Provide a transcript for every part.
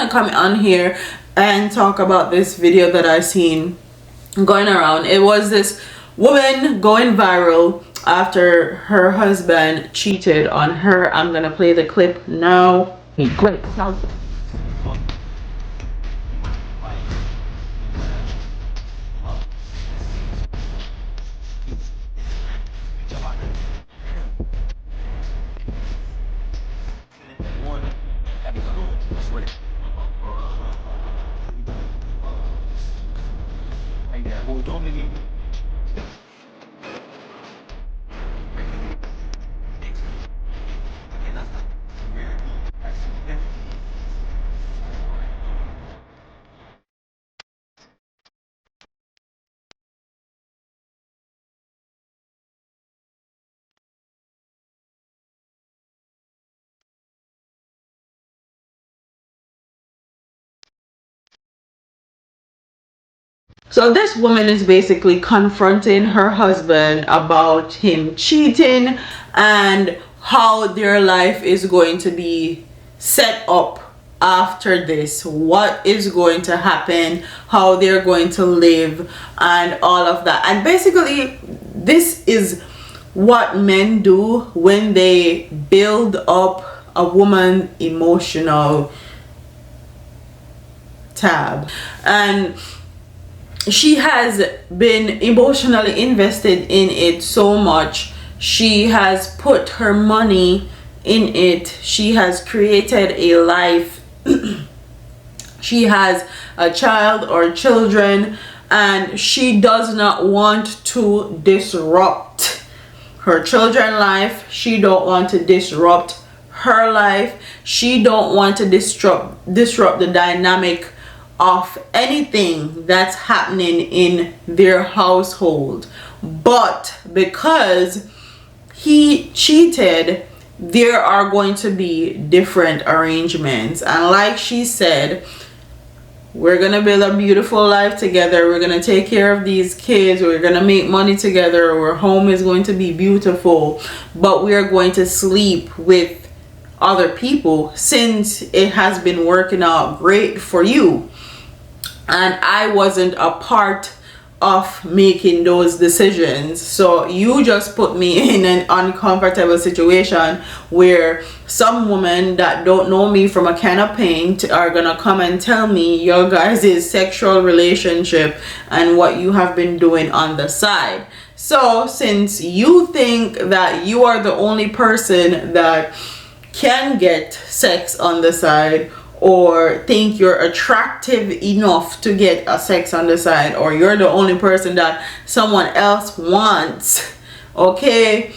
want to come on here and talk about this video that I seen going around. It was this woman going viral after her husband cheated on her. I'm gonna play the clip now. Great. Now so this woman is basically confronting her husband about him cheating and how their life is going to be set up after this, what is going to happen, how they're going to live, and all of that. And basically this is what men do when they build up a woman emotional tab, and she has been emotionally invested in it so much. She has put her money in it. She has created a life. She has a child or children, and she does not want to disrupt her children's life. She don't want to disrupt her life. She don't want to disrupt the dynamic of anything that's happening in their household. But because he cheated, there are going to be different arrangements. And like she said, we're gonna build a beautiful life together. We're gonna take care of these kids. We're gonna make money together. Our home is going to be beautiful, but we are going to sleep with other people since it has been working out great for you. And I wasn't a part of making those decisions, so you just put me in an uncomfortable situation where some women that don't know me from a can of paint are gonna come and tell me your guys' sexual relationship and what you have been doing on the side. So since you think that you are the only person that can get sex on the side, or think you're attractive enough to get a sex on the side, or you're the only person that someone else wants, okay,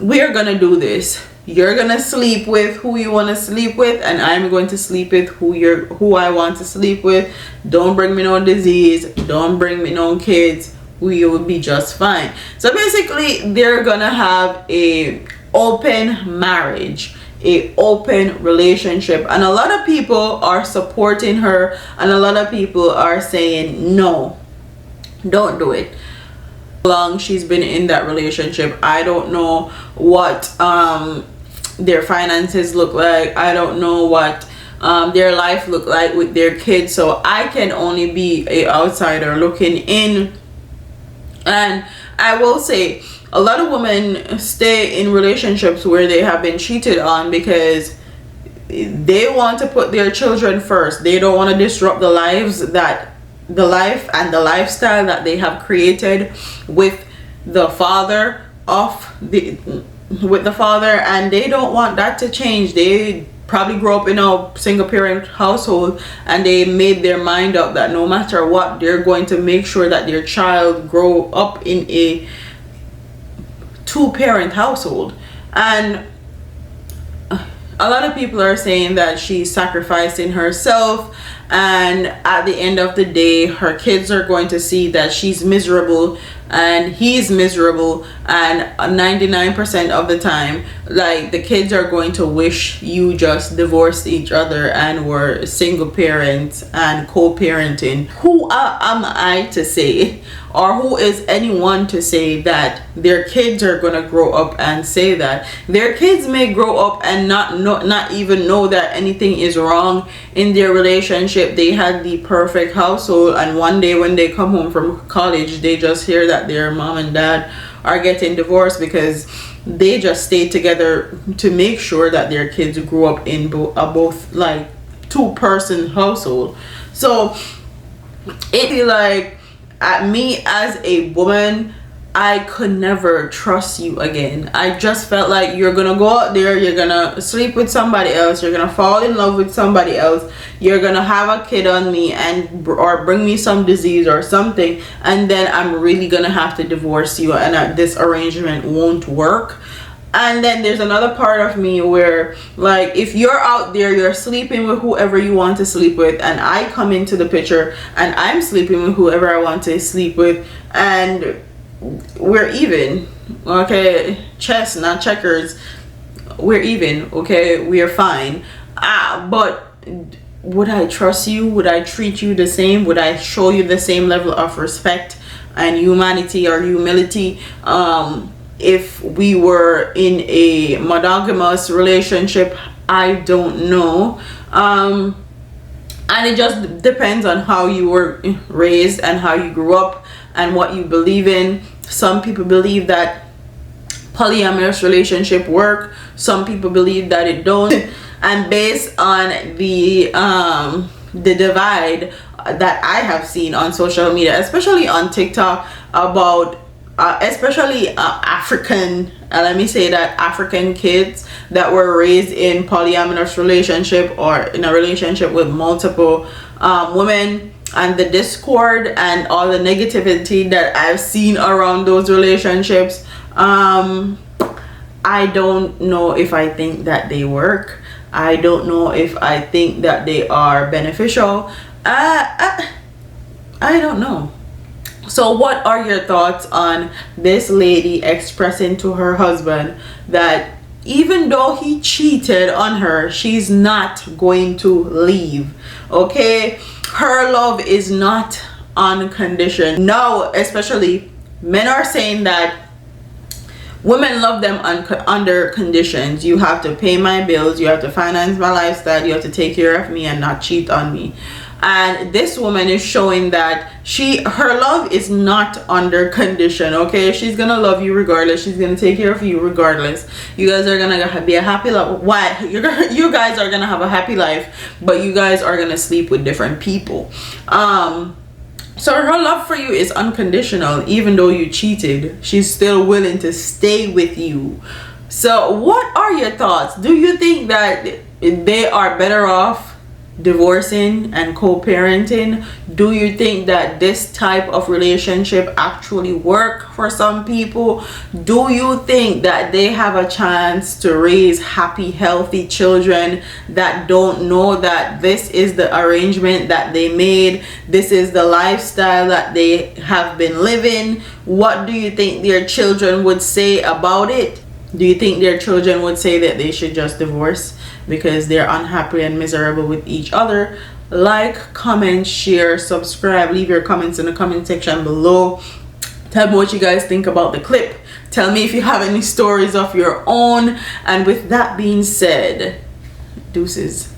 we're gonna do this. You're gonna sleep with who you want to sleep with, and I'm going to sleep with who I want to sleep with. Don't bring me no disease, don't bring me no kids. We will be just fine. So basically they're gonna have a open marriage, a open relationship, and a lot of people are supporting her, and a lot of people are saying no, don't do it. How long she's been in that relationship, I don't know what their finances look like. I don't know what their life look like with their kids, so I can only be a outsider looking in. And I will say, a lot of women stay in relationships where they have been cheated on because they want to put their children first. They don't want to disrupt the life and the lifestyle that they have created with the father, and they don't want that to change. They probably grew up in a single parent household, and they made their mind up that no matter what, they're going to make sure that their child grow up in a two-parent household. And a lot of people are saying that she's sacrificing herself and at the end of the day her kids are going to see that she's miserable and he's miserable, and 99% of the time, like, the kids are going to wish you just divorced each other and were single parents and co-parenting. Who am I to say, or who is anyone to say that their kids are gonna grow up and say that? Their kids may grow up and not even know that anything is wrong in their relationship. They had the perfect household, and one day when they come home from college, they just hear that their mom and dad are getting divorced because they just stayed together to make sure that their kids grew up in both like two-person household. So it feel like, at me as a woman, I could never trust you again. I just felt like you're gonna go out there, you're gonna sleep with somebody else, you're gonna fall in love with somebody else, you're gonna have a kid on me, and or bring me some disease or something, and then I'm really gonna have to divorce you, and this arrangement won't work. And then there's another part of me where, like, if you're out there, you're sleeping with whoever you want to sleep with, and I come into the picture and I'm sleeping with whoever I want to sleep with, and we're even, okay? Chess, not checkers. We're even, okay? We're fine. But would I trust you? Would I treat you the same? Would I show you the same level of respect and humanity or humility if we were in a monogamous relationship? I don't know. And it just depends on how you were raised and how you grew up and what you believe in. Some people believe that polyamorous relationship work, some people believe that it don't. And based on the divide that I have seen on social media, especially on TikTok, about especially African, let me say that, African kids that were raised in polyamorous relationship or in a relationship with multiple women, and the discord and all the negativity that I've seen around those relationships, I don't know if I think that they work. I don't know if I think that they are beneficial. I don't know. So what are your thoughts on this lady expressing to her husband that even though he cheated on her, she's not going to leave? Okay, her love is not unconditional. Now, especially men are saying that women love them under conditions. You have to pay my bills, you have to finance my lifestyle, you have to take care of me and not cheat on me. And this woman is showing that her love is not under condition. Okay, she's gonna love you regardless, she's gonna take care of you regardless. You guys are gonna be a happy life. Why? You guys are gonna have a happy life, but you guys are gonna sleep with different people. So her love for you is unconditional. Even though you cheated, she's still willing to stay with you. So what are your thoughts? Do you think that they are better off divorcing and co-parenting? Do you think that this type of relationship actually work for some people? Do you think that they have a chance to raise happy, healthy children that don't know that this is the arrangement that they made, this is the lifestyle that they have been living? What do you think their children would say about it? Do you think their children would say that they should just divorce because they're unhappy and miserable with each other? Like, comment, share, subscribe, leave your comments in the comment section below. Tell me what you guys think about the clip. Tell me if you have any stories of your own. And with that being said, deuces.